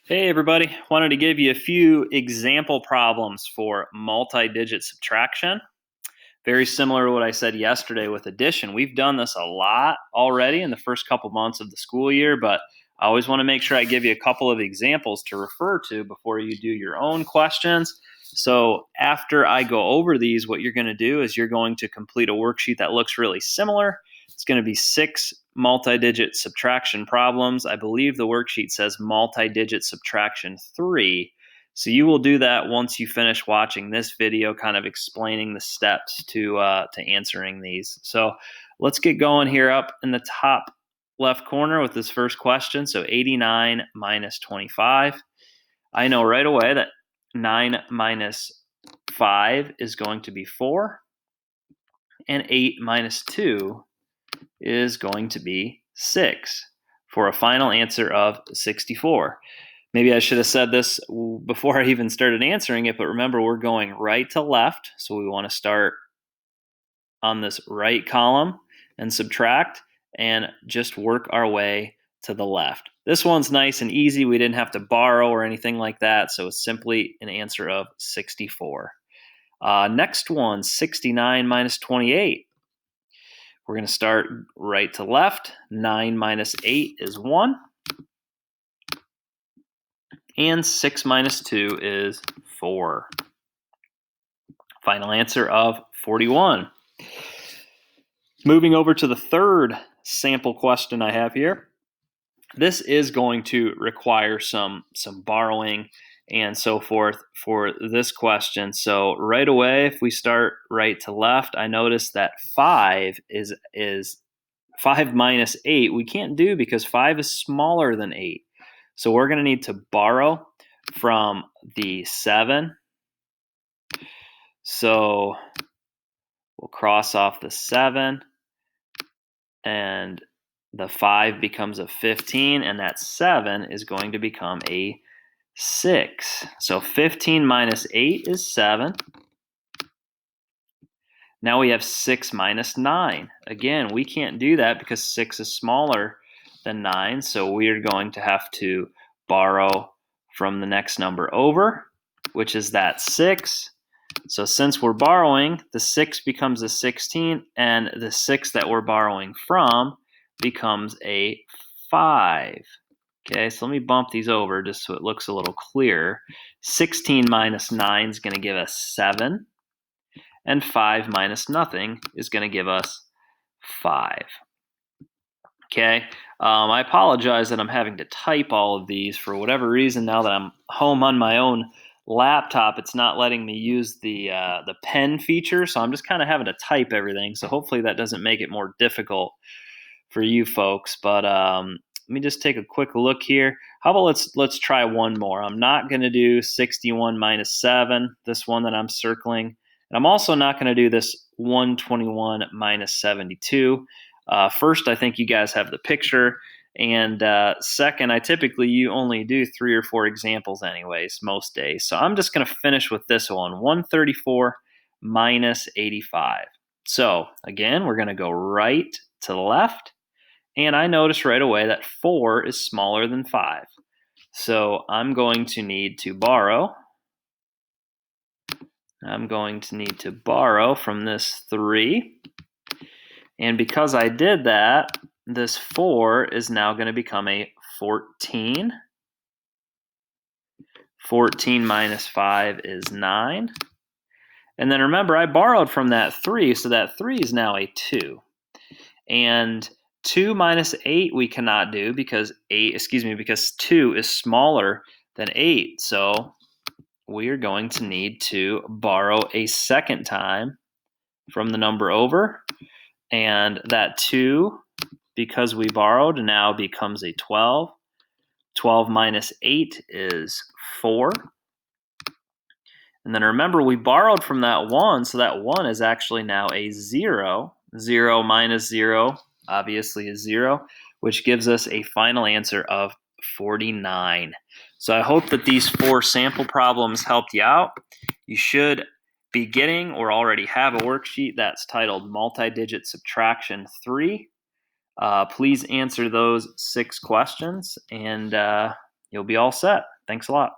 Hey everybody, wanted to give you a few example problems for multi-digit subtraction. Very similar to what I said yesterday with addition. We've done this a lot already in the first couple months of the school year, but I always want to make sure I give you a couple of examples to refer to before you do your own questions. So after I go over these, what you're going to do is you're going to complete a worksheet that looks really similar. It's going to be 6 multi-digit subtraction problems. I believe the worksheet says multi-digit subtraction 3. So you will do that once you finish watching this video, kind of explaining the steps to answering these. So let's get going here up in the top left corner with this first question. So 89 minus 25. I know right away that 9 minus 5 is going to be 4, and 8 minus 2 is going to be 6 for a final answer of 64. Maybe I should have said this before I even started answering it, but remember, we're going right to left, so we want to start on this right column and subtract and just work our way to the left. This one's nice and easy. We didn't have to borrow or anything like that, so it's simply an answer of 64. Next one, 69 minus 28. We're going to start right to left. 9 minus 8 is 1. And 6 minus 2 is 4. Final answer of 41. Moving over to the third sample question I have here. This is going to require some borrowing and so forth for this question. So right away, if we start right to left, I notice that 5 is 5 minus 8. We can't do because 5 is smaller than 8. So we're going to need to borrow from the 7. So we'll cross off the 7, and the 5 becomes a 15, and that 7 is going to become a 6. So 15 minus 8 is 7. Now we have 6 minus 9. Again, we can't do that because 6 is smaller than 9, so we are going to have to borrow from the next number over, which is that 6. So since we're borrowing, the 6 becomes a 16, and the 6 that we're borrowing from becomes a 5. Okay, so let me bump these over just so it looks a little clearer. 16 minus 9 is going to give us 7, and 5 minus nothing is going to give us 5. Okay, I apologize that I'm having to type all of these for whatever reason. Now that I'm home on my own laptop, it's not letting me use the pen feature, so I'm just kind of having to type everything. So hopefully that doesn't make it more difficult for you folks. But let me just take a quick look here. How about let's try one more. I'm not going to do 61 minus 7, this one that I'm circling. And I'm also not going to do this 121 minus 72. First, I think you guys have the picture. And second, you only do 3 or 4 examples anyways, most days. So I'm just going to finish with this one, 134 minus 85. So again, we're going to go right to the left. And I notice right away that 4 is smaller than 5. So I'm going to need to borrow. I'm going to need to borrow from this 3. And because I did that, this 4 is now going to become a 14. 14 minus 5 is 9. And then remember, I borrowed from that 3, so that 3 is now a 2. And 2 minus 8 we cannot do because 2 is smaller than 8. So we are going to need to borrow a second time from the number over. And that 2, because we borrowed, now becomes a 12. 12 minus 8 is 4. And then remember, we borrowed from that 1, so that 1 is actually now a 0. 0 minus 0 obviously is 0, which gives us a final answer of 49. So I hope that these 4 sample problems helped you out. You should be getting or already have a worksheet that's titled Multi-Digit Subtraction 3. Please answer those 6 questions, and you'll be all set. Thanks a lot.